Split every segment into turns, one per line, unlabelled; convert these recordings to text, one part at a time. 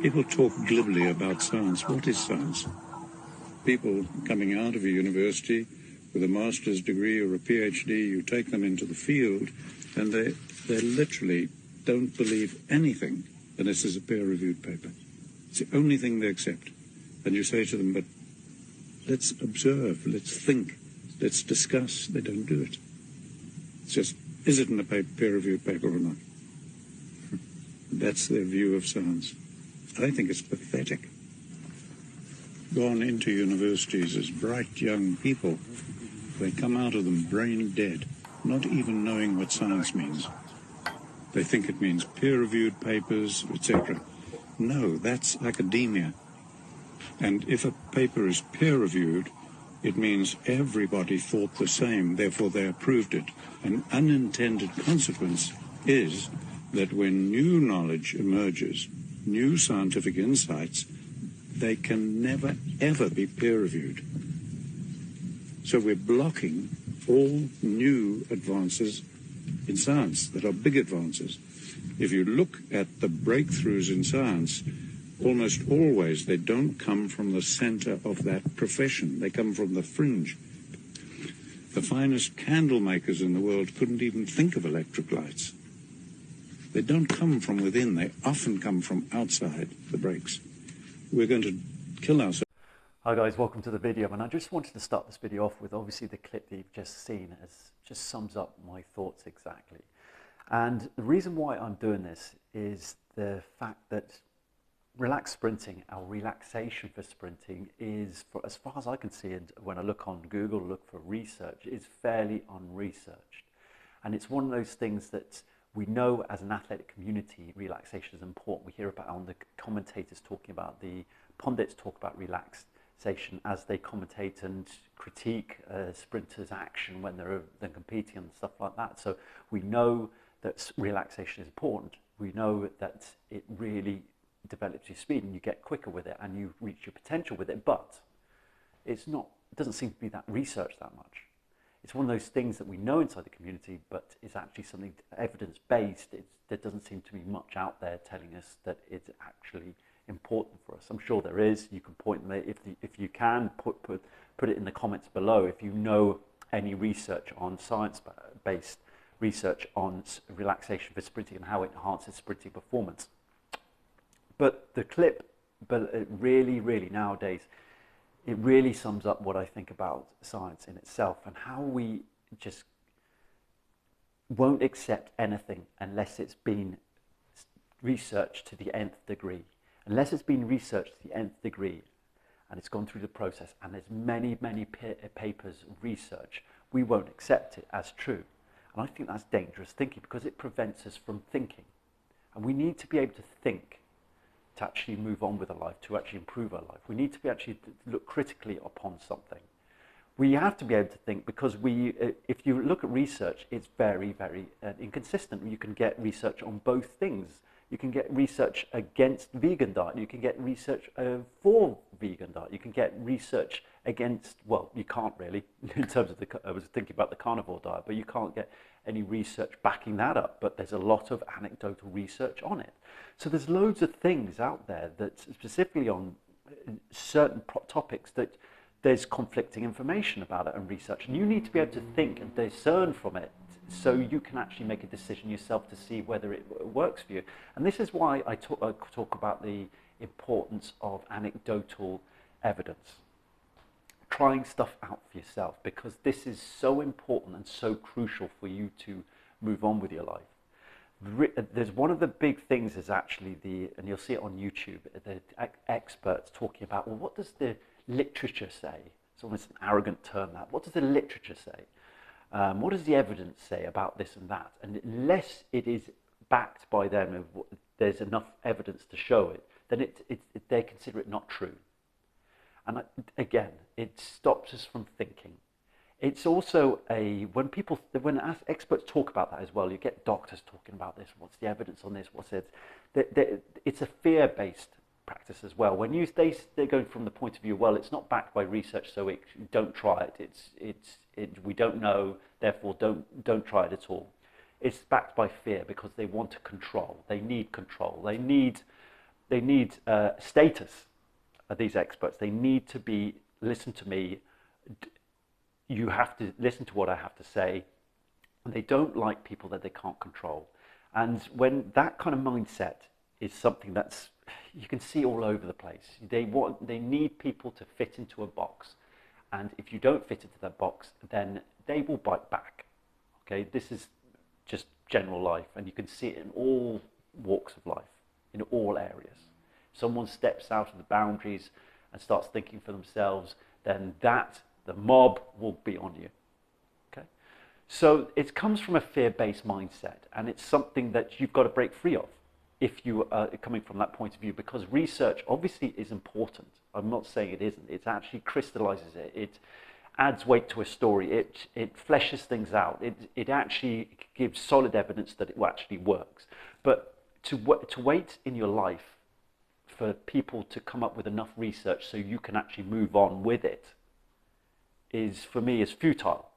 People talk glibly about science. What is science? People coming out of a university with a master's degree or a PhD, you take them into the field, and they literally don't believe anything unless there's a peer-reviewed paper. It's the only thing they accept. And you say to them, but let's observe, let's think, let's discuss. They don't do it. It's just, is it in a peer-reviewed paper or not? That's their view of science. I think it's pathetic. Gone into universities as bright young people. They come out of them brain dead, not even knowing what science means. They think it means peer-reviewed papers, etc. No, that's academia. And if a paper is peer-reviewed, it means everybody thought the same, therefore they approved it. An unintended consequence is that when new knowledge emerges, new scientific insights, they can never, ever be peer-reviewed. So we're blocking all new advances in science that are big advances. If you look at the breakthroughs in science, almost always they don't come from the center of that profession. They come from the fringe. The finest candle makers in the world couldn't even think of electric lights. They don't come from within. They often come from outside the breaks. We're going to kill ourselves.
Hi guys, welcome to the video, and I just wanted to start this video off with obviously the clip that you've just seen as just sums up my thoughts exactly. And the reason why I'm doing this is the fact that relaxed sprinting, our relaxation for sprinting is, for as far as I can see it, when I look on Google, look for research, is fairly unresearched. And it's one of those things that we know as an athletic community, relaxation is important. We hear about on the commentators talking about, the pundits talk about relaxation as they commentate and critique sprinters' action when they're competing and stuff like that. So we know that relaxation is important. We know that it really develops your speed and you get quicker with it and you reach your potential with it, but it doesn't seem to be that researched that much. It's one of those things that we know inside the community, but is actually something evidence-based. There doesn't seem to be much out there telling us that it's actually important for us. I'm sure there is. You can point them, if you can, put it in the comments below if you know any research on science-based research on relaxation for sprinting and how it enhances sprinting performance. But the clip, it really nowadays, it really sums up what I think about science in itself and how we just won't accept anything unless it's been researched to the nth degree. Unless it's been researched to the nth degree and it's gone through the process and there's many papers of research, we won't accept it as true. And I think that's dangerous thinking because it prevents us from thinking. And we need to be able to think to actually move on with our life, to actually improve our life. We need to be actually look critically upon something. We have to be able to think because if you look at research, it's very inconsistent. You can get research on both things. You can get research against vegan diet. You can get research for vegan diet. You can get research against, well, you can't really, in terms of I was thinking about the carnivore diet, but you can't get any research backing that up. But there's a lot of anecdotal research on it. So there's loads of things out there that specifically on certain topics that there's conflicting information about it and research. And you need to be able to think and discern from it so you can actually make a decision yourself to see whether it works for you. And this is why I talk about the importance of anecdotal evidence. Trying stuff out for yourself, because this is so important and so crucial for you to move on with your life. There's one of the big things is actually and you'll see it on YouTube, the experts talking about, well, what does the literature say? It's almost an arrogant term that. What does the literature say? What does the evidence say about this and that? And unless it is backed by them, there's enough evidence to show it, then they consider it not true. And again, it stops us from thinking. It's also when experts talk about that as well, you get doctors talking about this, what's the evidence on this, what's it? It's a fear-based practice as well. When they're going from the point of view, well, it's not backed by research, so don't try it. We don't know, therefore don't try it at all. It's backed by fear because they want to control. They need control. They need they need status. These experts, they need to be, listen to me, you have to listen to what I have to say. And they don't like people that they can't control. And when that kind of mindset is something that's, you can see all over the place. They need people to fit into a box. And if you don't fit into that box, then they will bite back. Okay, this is just general life, and you can see it in all walks of life, in all areas. Someone steps out of the boundaries and starts thinking for themselves, then the mob will be on you. Okay, so it comes from a fear-based mindset, and it's something that you've got to break free of if you are coming from that point of view, because research obviously is important. I'm not saying it isn't. It actually crystallizes it. It adds weight to a story. It fleshes things out. It actually gives solid evidence that it actually works. But to wait in your life for people to come up with enough research so you can actually move on with it is, for me, is futile.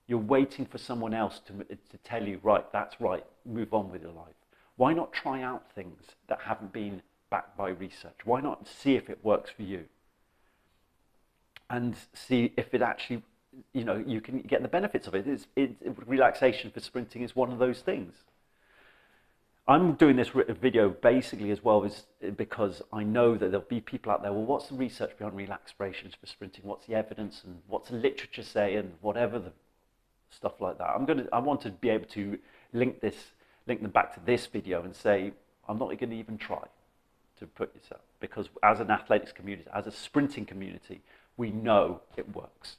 You're waiting for someone else to tell you, right, that's right, move on with your life. Why not try out things that haven't been backed by research? Why not see if it works for you? And see if it actually, you can get the benefits of it. Relaxation for sprinting is one of those things. I'm doing this video basically as well because I know that there'll be people out there, well, what's the research behind relaxations for sprinting? What's the evidence, and what's the literature say, and whatever the stuff like that. I want to be able to link them back to this video and say, I'm not going to even try to put yourself, because as an athletics community, as a sprinting community, we know it works.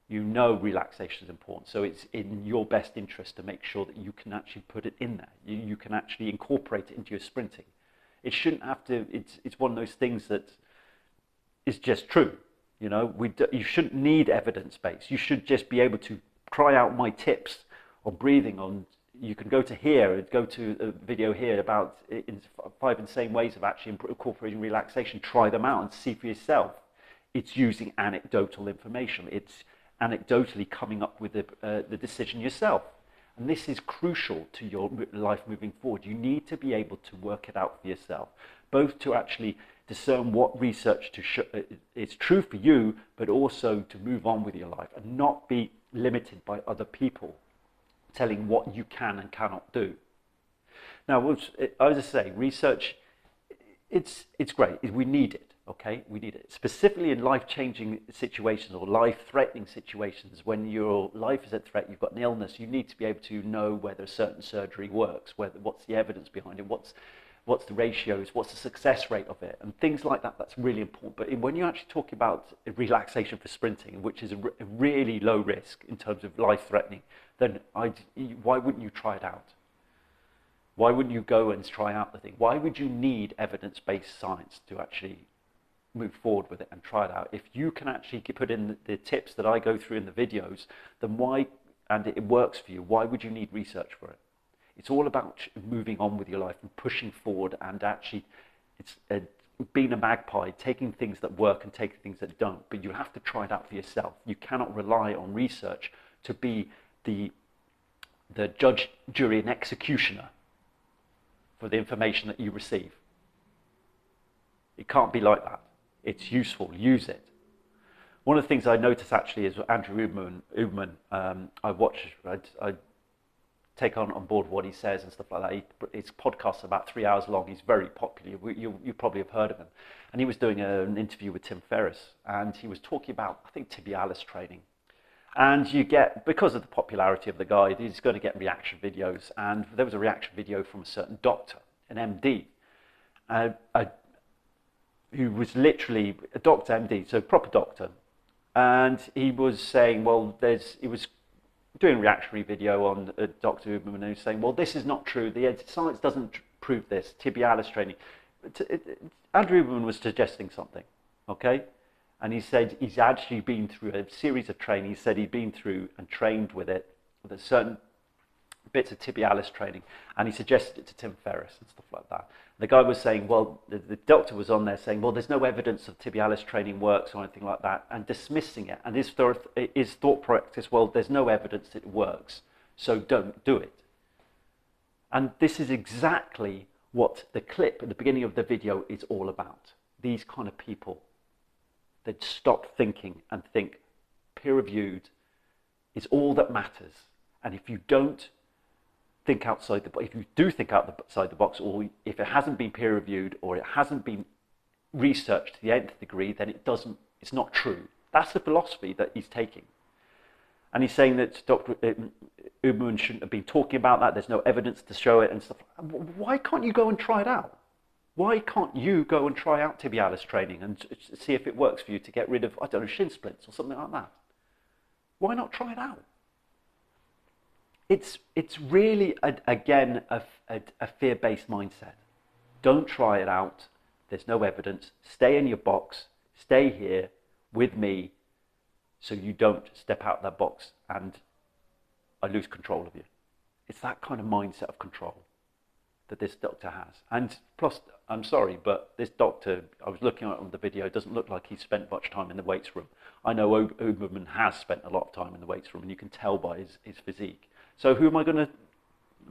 You know relaxation is important, so it's in your best interest to make sure that you can actually put it in there. You can actually incorporate it into your sprinting. It shouldn't have to, it's one of those things that is just true. You shouldn't need evidence base. You should just be able to try out my tips on breathing. You can go to a video here about 5 insane ways of actually incorporating relaxation. Try them out and see for yourself. It's using anecdotal information. It's anecdotally coming up with the decision yourself. And this is crucial to your life moving forward. You need to be able to work it out for yourself, both to actually discern what research is true for you, but also to move on with your life and not be limited by other people telling what you can and cannot do. Now, as I say, research, it's great. We need it. Okay, we need it, specifically in life-changing situations or life-threatening situations. When your life is at threat, you've got an illness, you need to be able to know whether a certain surgery works, what's the evidence behind it, what's the ratios, what's the success rate of it, and things like that. That's really important. But when you actually talk about relaxation for sprinting, which is a really low risk in terms of life-threatening, then why wouldn't you try it out? Why wouldn't you go and try out the thing? Why would you need evidence-based science to actually move forward with it and try it out? If you can actually put in the tips that I go through in the videos, then and it works for you, why would you need research for it? It's all about moving on with your life and pushing forward, and actually it's being a magpie, taking things that work and taking things that don't. But you have to try it out for yourself. You cannot rely on research to be the judge, jury and executioner for the information that you receive. It can't be like that. It's useful, use it. One of the things I notice actually is Andrew Uberman, I take on board what he says and stuff like that. His podcast's about 3 hours long. He's very popular. You probably have heard of him. And he was doing an interview with Tim Ferriss, and he was talking about, I think, tibialis training. And you get, because of the popularity of the guy, he's going to get reaction videos. And there was a reaction video from a certain doctor, an MD, who was literally a doctor, MD, so proper doctor. And he was saying, well, he was doing a reactionary video on Dr. Uberman, and he was saying, well, this is not true. The science doesn't prove this, tibialis training. Andrew Uberman was suggesting something, okay? And he said he's actually been through a series of training. He said he'd been through and trained with it, with a certain bits of tibialis training, and he suggested it to Tim Ferriss and stuff like that. The guy was saying, well, the doctor was on there saying, well, there's no evidence of tibialis training works or anything like that, and dismissing it. And his thought practice, well, there's no evidence it works, so don't do it. And this is exactly what the clip at the beginning of the video is all about. These kind of people that stop thinking and think peer-reviewed is all that matters. And if you don't think outside the box, if you do think outside the box, or if it hasn't been peer-reviewed or it hasn't been researched to the nth degree, then it's not true. That's the philosophy that he's taking. And he's saying that Dr. Uberman shouldn't have been talking about that. There's no evidence to show it and stuff. Why can't you go and try it out? Why can't you go and try out tibialis training and see if it works for you to get rid of, I don't know, shin splints or something like that? Why not try it out? It's really, again, a fear-based mindset. Don't try it out. There's no evidence. Stay in your box. Stay here with me so you don't step out of that box and I lose control of you. It's that kind of mindset of control that this doctor has. And plus, I'm sorry, but this doctor, I was looking at on the video, doesn't look like he's spent much time in the weights room. I know Uberman has spent a lot of time in the weights room, and you can tell by his physique. So who am I going to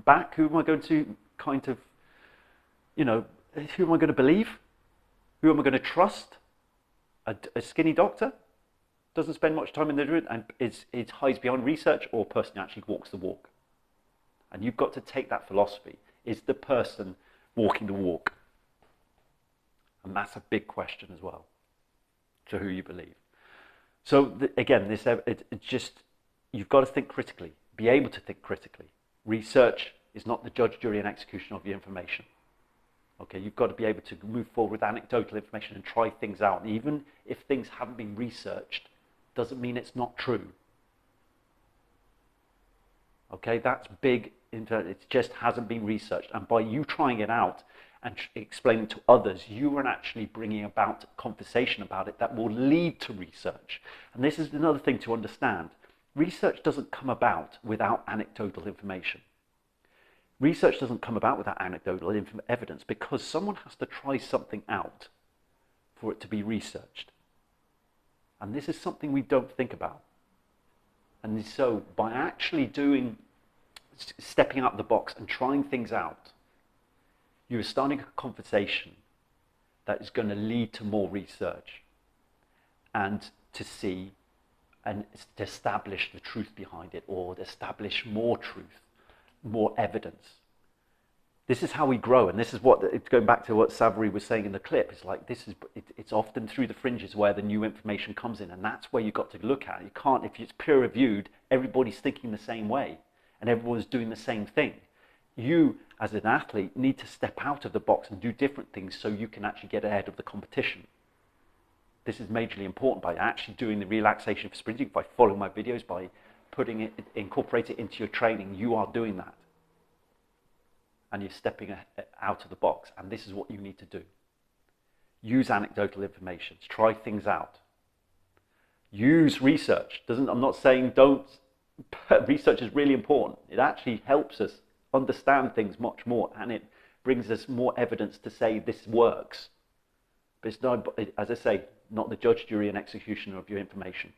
back? Who am I going to kind of, who am I going to believe? Who am I going to trust? A skinny doctor? Doesn't spend much time in the room and it hides behind research, or a person who actually walks the walk? And you've got to take that philosophy. Is the person walking the walk? And that's a big question as well, to who you believe. So again, you've got to think critically, be able to think critically. Research is not the judge, jury, and execution of your information. Okay, you've got to be able to move forward with anecdotal information and try things out. And even if things haven't been researched, doesn't mean it's not true. Okay, that's big. It just hasn't been researched. And by you trying it out and explaining to others, you are actually bringing about conversation about it that will lead to research. And this is another thing to understand. Research doesn't come about without anecdotal information. Research doesn't come about without anecdotal evidence, because someone has to try something out for it to be researched. And this is something we don't think about. And so by actually stepping out of the box and trying things out, you are starting a conversation that is going to lead to more research and to see and to establish the truth behind it, or to establish more truth, more evidence. This is how we grow, and this is what, it's going back to what Savory was saying in the clip. It's like it's often through the fringes where the new information comes in, and that's where you've got to look at. You can't, if it's peer reviewed, everybody's thinking the same way, and everyone's doing the same thing. You, as an athlete, need to step out of the box and do different things so you can actually get ahead of the competition. This is majorly important by actually doing the relaxation for sprinting, by following my videos, by incorporate it into your training. You are doing that. And you're stepping out of the box. And this is what you need to do. Use anecdotal information. Try things out. Use research. I'm not saying don't. Research is really important. It actually helps us understand things much more, and it brings us more evidence to say this works. But it's not, as I say, not the judge, jury, and executioner of your information.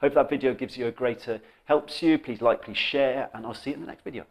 Hope that video gives you helps you. Please like, please share, and I'll see you in the next video.